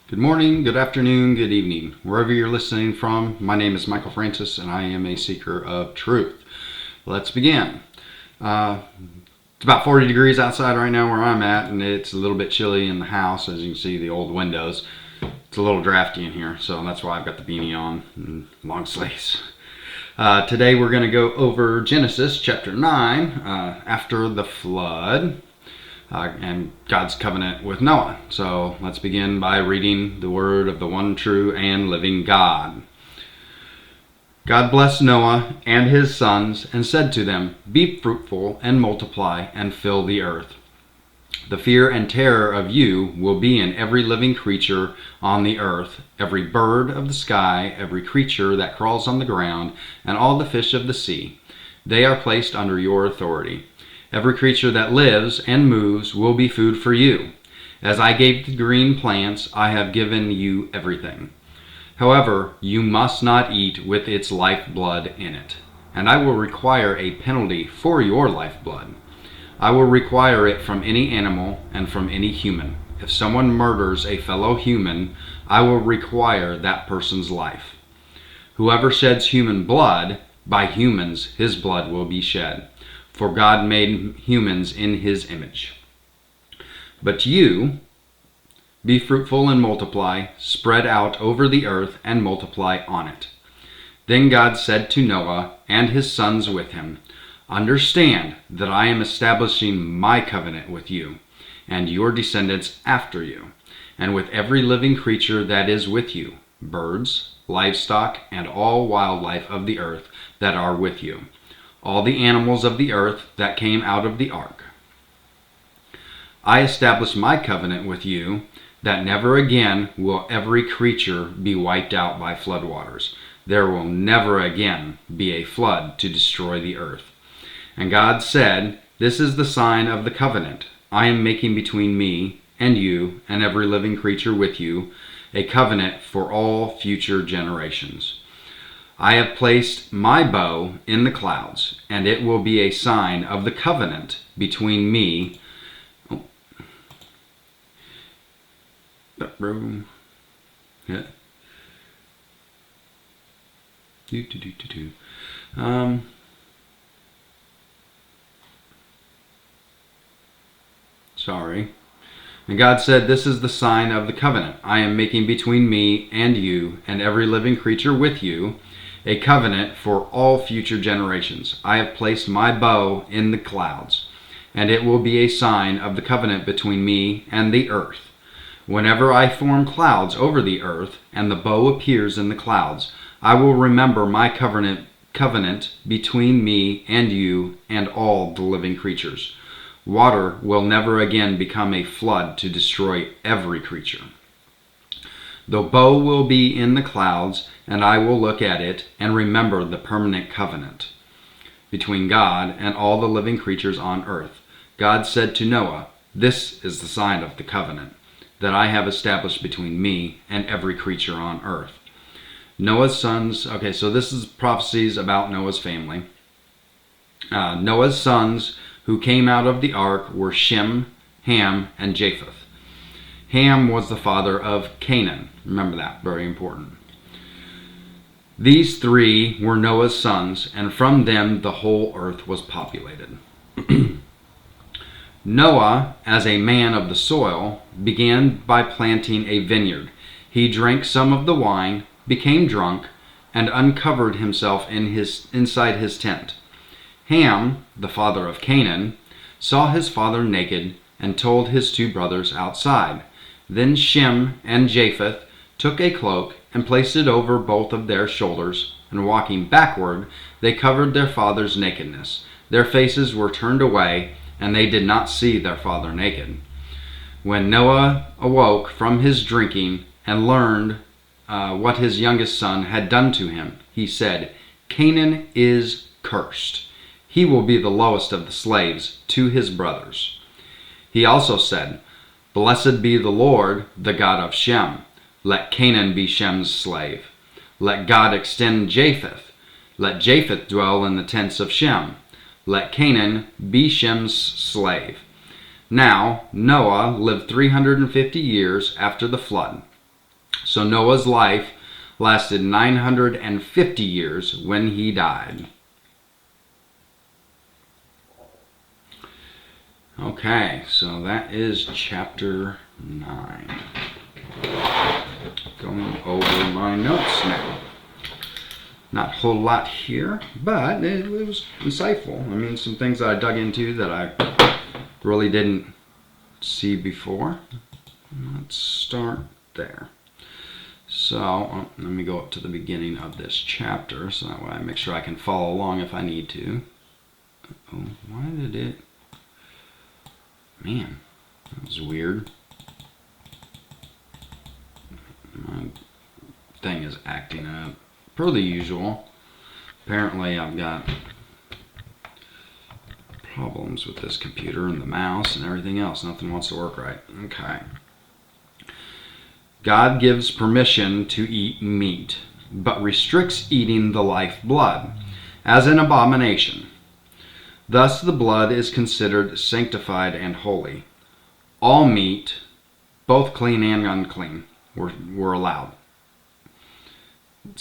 Good morning, good afternoon, good evening. Wherever you're listening from, my name is Michael Francis and I am a seeker of truth. Let's begin. It's about 40 degrees outside right now where I'm at, and it's a little bit chilly in the house. As you can see, the old windows. It's a little drafty in here, so that's why I've got the beanie on and long sleeves. Today we're going to go over Genesis chapter 9, after the flood. And God's covenant with Noah. So let's begin by reading the word of the one true and living God. God blessed Noah and his sons and said to them, "Be fruitful and multiply and fill the earth. The fear and terror of you will be in every living creature on the earth, every bird of the sky, every creature that crawls on the ground, and all the fish of the sea. They are placed under your authority. Every creature that lives and moves will be food for you. As I gave the green plants, I have given you everything. However, you must not eat with its lifeblood in it, and I will require a penalty for your lifeblood. I will require it from any animal and from any human. If someone murders a fellow human, I will require that person's life. Whoever sheds human blood, by humans his blood will be shed. For God made humans in his image. But you, be fruitful and multiply, spread out over the earth and multiply on it." Then God said to Noah and his sons with him, "Understand that I am establishing my covenant with you and your descendants after you, and with every living creature that is with you, birds, livestock, and all wildlife of the earth that are with you, all the animals of the earth that came out of the ark. I establish my covenant with you that never again will every creature be wiped out by floodwaters. There will never again be a flood to destroy the earth." And God said, "This is the sign of the covenant I am making between me and you and every living creature with you, a covenant for all future generations. I have placed my bow in the clouds, and it will be a sign of the covenant between me." Yeah. Sorry. And God said, "This is the sign of the covenant I am making between me and you and every living creature with you, a covenant for all future generations. I have placed my bow in the clouds, and it will be a sign of the covenant between me and the earth. Whenever I form clouds over the earth, and the bow appears in the clouds, I will remember my covenant between me and you and all the living creatures. Water will never again become a flood to destroy every creature. The bow will be in the clouds, and I will look at it and remember the permanent covenant between God and all the living creatures on earth." God said to Noah, "This is the sign of the covenant that I have established between me and every creature on earth." Noah's sons, okay, so this is prophecies about Noah's family. Noah's sons who came out of the ark were Shem, Ham, and Japheth. Ham was the father of Canaan. Remember that, very important. These three were Noah's sons, and from them the whole earth was populated. Noah, as a man of the soil, began by planting a vineyard. He drank some of the wine, became drunk, and uncovered himself inside his tent. Ham, the father of Canaan, saw his father naked and told his two brothers outside. Then Shem and Japheth took a cloak and placed it over both of their shoulders, and walking backward, they covered their father's nakedness. Their faces were turned away, and they did not see their father naked. When Noah awoke from his drinking and learned what his youngest son had done to him, he said, "Canaan is cursed. He will be the lowest of the slaves to his brothers." He also said, "Blessed be the Lord, the God of Shem. Let Canaan be Shem's slave. Let God extend Japheth. Let Japheth dwell in the tents of Shem. Let Canaan be Shem's slave." Now Noah lived 350 years after the flood. So Noah's life lasted 950 years when he died. Okay, so that is chapter 9. Going over my notes now. Not a whole lot here, but it was insightful. I mean, some things that I dug into that I really didn't see before. Let's start there. So, let me go up to the beginning of this chapter so that way I make sure I can follow along if I need to. Oh, why did it... Man, that was weird. My thing is acting up per the usual. Apparently I've got problems with this computer and the mouse and everything else. Nothing wants to work right. Okay. God gives permission to eat meat, but restricts eating the life blood as an abomination. Thus the blood is considered sanctified and holy. All meat, both clean and unclean, were allowed. It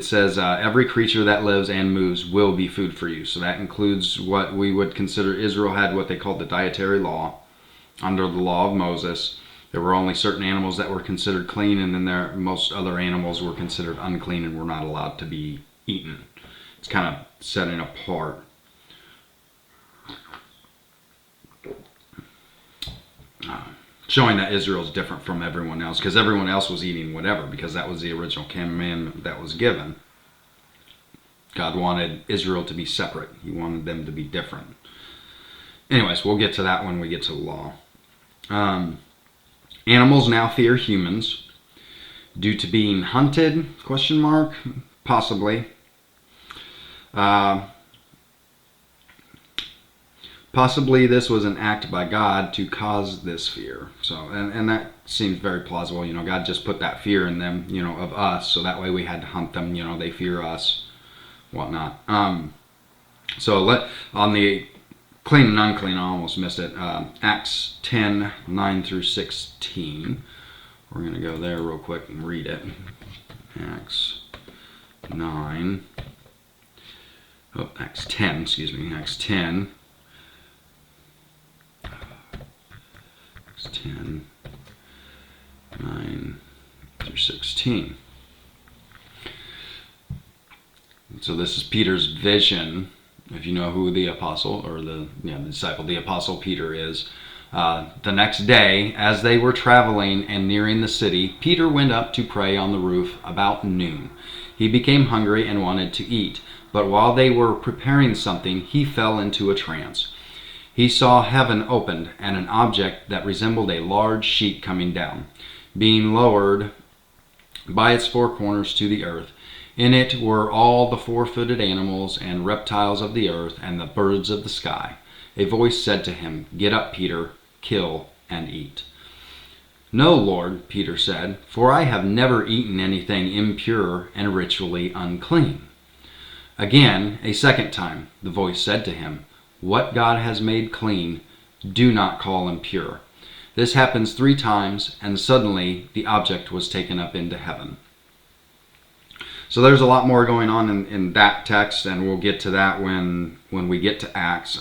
says every creature that lives and moves will be food for you. So that includes what we would consider. Israel had what they called the dietary law. Under the law of Moses, there were only certain animals that were considered clean, and then most other animals were considered unclean and were not allowed to be eaten. It's kind of setting apart. Showing that Israel's different from everyone else, because everyone else was eating whatever, because that was the original commandment that was given. God wanted Israel to be separate. He wanted them to be different. Anyways, we'll get to that when we get to the law. Animals now fear humans due to being hunted? ? Possibly. Possibly this was an act by God to cause this fear. So, and that seems very plausible. God just put that fear in them, of us, so that way we had to hunt them. They fear us, whatnot. So on the clean and unclean, I almost missed it. Acts 10, 9 through 16. We're going to go there real quick and read it. Acts 10, Acts 10. 10, 9 through 16. So this is Peter's vision. If you know who the apostle or the disciple, the apostle Peter is. The next day, as they were traveling and nearing the city, Peter went up to pray on the roof about noon. He became hungry and wanted to eat, but while they were preparing something, he fell into a trance. He saw heaven opened and an object that resembled a large sheet coming down, being lowered by its four corners to the earth. In it were all the four-footed animals and reptiles of the earth and the birds of the sky. A voice said to him, "Get up, Peter, kill and eat." "No, Lord," Peter said, "for I have never eaten anything impure and ritually unclean." Again, a second time, the voice said to him, "What God has made clean, do not call impure." This happens 3 times, and suddenly the object was taken up into heaven. So there's a lot more going on in that text, and we'll get to that when we get to Acts.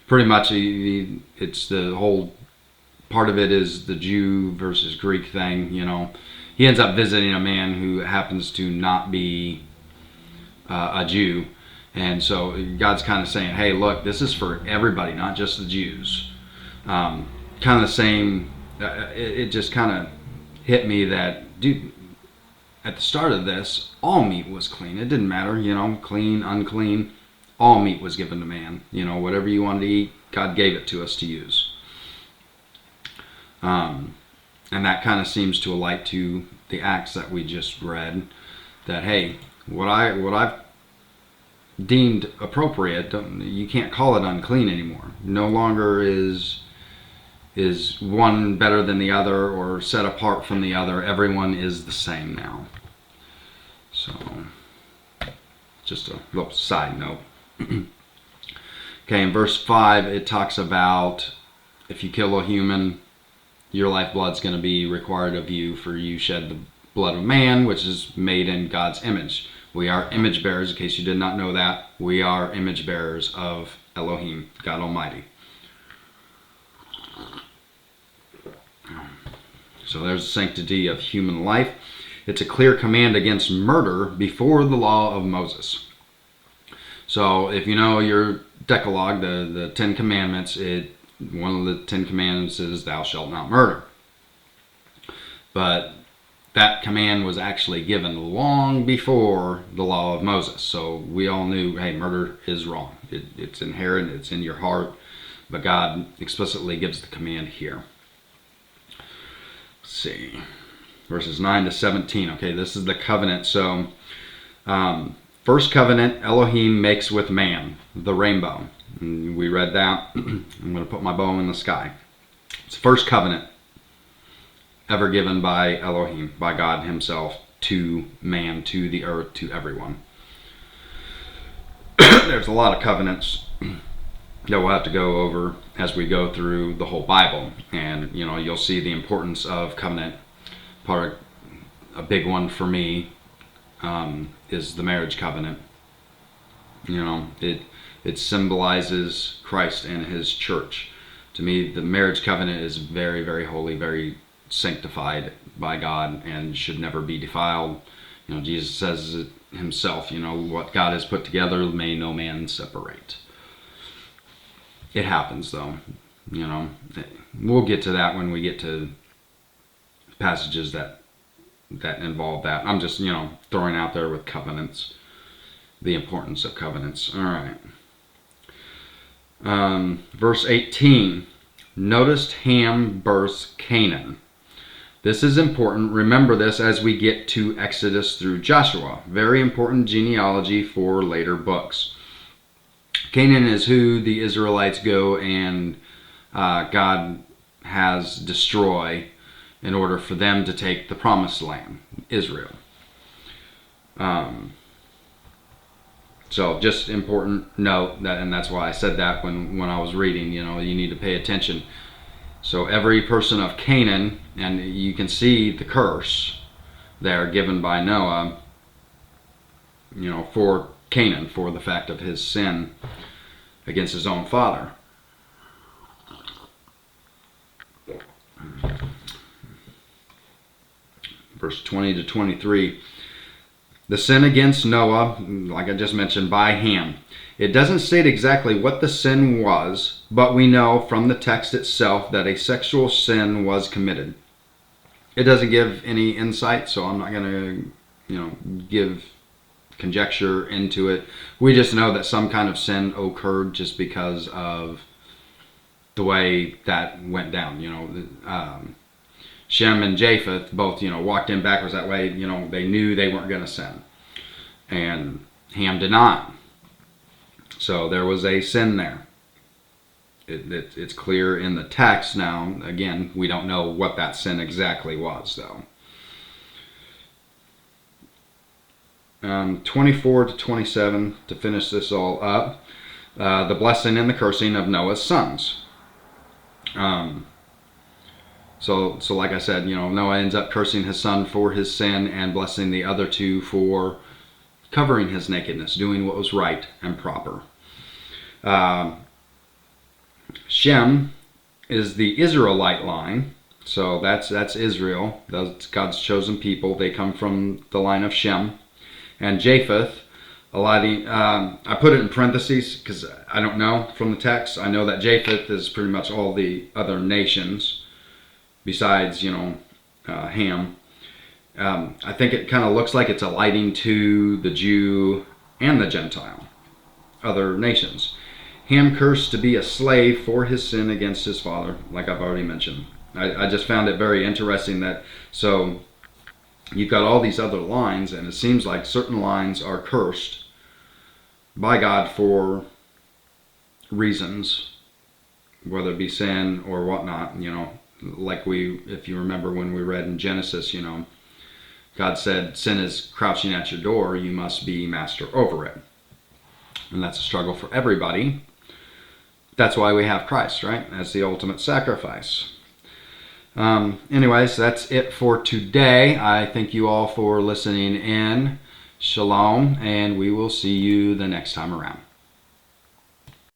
Pretty much, it's the whole part of it is the Jew versus Greek thing. He ends up visiting a man who happens to not be a Jew. And so God's kind of saying, hey, look, this is for everybody, not just the Jews. Kind of the same, it just kind of hit me that, dude, at the start of this, all meat was clean. It didn't matter, clean, unclean, all meat was given to man. Whatever you wanted to eat, God gave it to us to use. And that kind of seems to alight to the Acts that we just read, that, hey, what I've deemed appropriate, you can't call it unclean anymore. No longer is one better than the other or set apart from the other. Everyone is the same now. So, just a little side note. Okay, in verse 5, it talks about if you kill a human, your lifeblood's going to be required of you, for you shed the blood of man, which is made in God's image. We are image bearers, in case you did not know that. We are image bearers of Elohim, God Almighty. So there's the sanctity of human life. It's a clear command against murder before the law of Moses. So if you know your Decalogue, the Ten Commandments, one of the Ten Commandments is thou shalt not murder. But that command was actually given long before the law of Moses. So we all knew, hey, murder is wrong. It's inherent, it's in your heart. But God explicitly gives the command here. Let's see. Verses 9 to 17. Okay, this is the covenant. So, first covenant Elohim makes with man, the rainbow. And we read that. I'm going to put my bow in the sky. It's the first covenant ever given by Elohim, by God himself, to man, to the earth, to everyone. There's a lot of covenants that we'll have to go over as we go through the whole Bible. And, you'll see the importance of covenant. A big one for me is the marriage covenant. It symbolizes Christ and his church. To me, the marriage covenant is very, very holy, very sanctified by God, and should never be defiled. Jesus says it himself, what God has put together may no man separate. It happens though, we'll get to that when we get to passages that involve that. I'm just, throwing out there with covenants, the importance of covenants. All right. Verse 18, notice Ham births Canaan. This is important. Remember this as we get to Exodus through Joshua. Very important genealogy for later books. Canaan is who the Israelites go and God has destroy in order for them to take the promised land, Israel. So just important note that, and that's why I said that when I was reading, you need to pay attention. So every person of Canaan, and you can see the curse there given by Noah, for Canaan, for the fact of his sin against his own father. Verse 20 to 23. The sin against Noah, like I just mentioned, by Ham. It doesn't state exactly what the sin was, but we know from the text itself that a sexual sin was committed. It doesn't give any insight, so I'm not going to, give conjecture into it. We just know that some kind of sin occurred just because of the way that went down. Shem and Japheth both, walked in backwards that way. They knew they weren't going to sin. And Ham did not. So there was a sin there. It's clear in the text now. Again, we don't know what that sin exactly was, though. 24 to 27, to finish this all up. The blessing and the cursing of Noah's sons. So like I said, Noah ends up cursing his son for his sin and blessing the other two for covering his nakedness, doing what was right and proper. Shem is the Israelite line, so that's Israel. That's God's chosen people. They come from the line of Shem. And Japheth, I put it in parentheses because I don't know from the text. I know that Japheth is pretty much all the other nations besides, Ham. I think it kind of looks like it's alighting to the Jew and the Gentile, other nations. Ham cursed to be a slave for his sin against his father, like I've already mentioned. I just found it very interesting that, so you've got all these other lines, and it seems like certain lines are cursed by God for reasons, whether it be sin or whatnot, like if you remember when we read in Genesis, God said, sin is crouching at your door, you must be master over it. And that's a struggle for everybody. That's why we have Christ, right? As the ultimate sacrifice. Anyways, that's it for today. I thank you all for listening in. Shalom, and we will see you the next time around.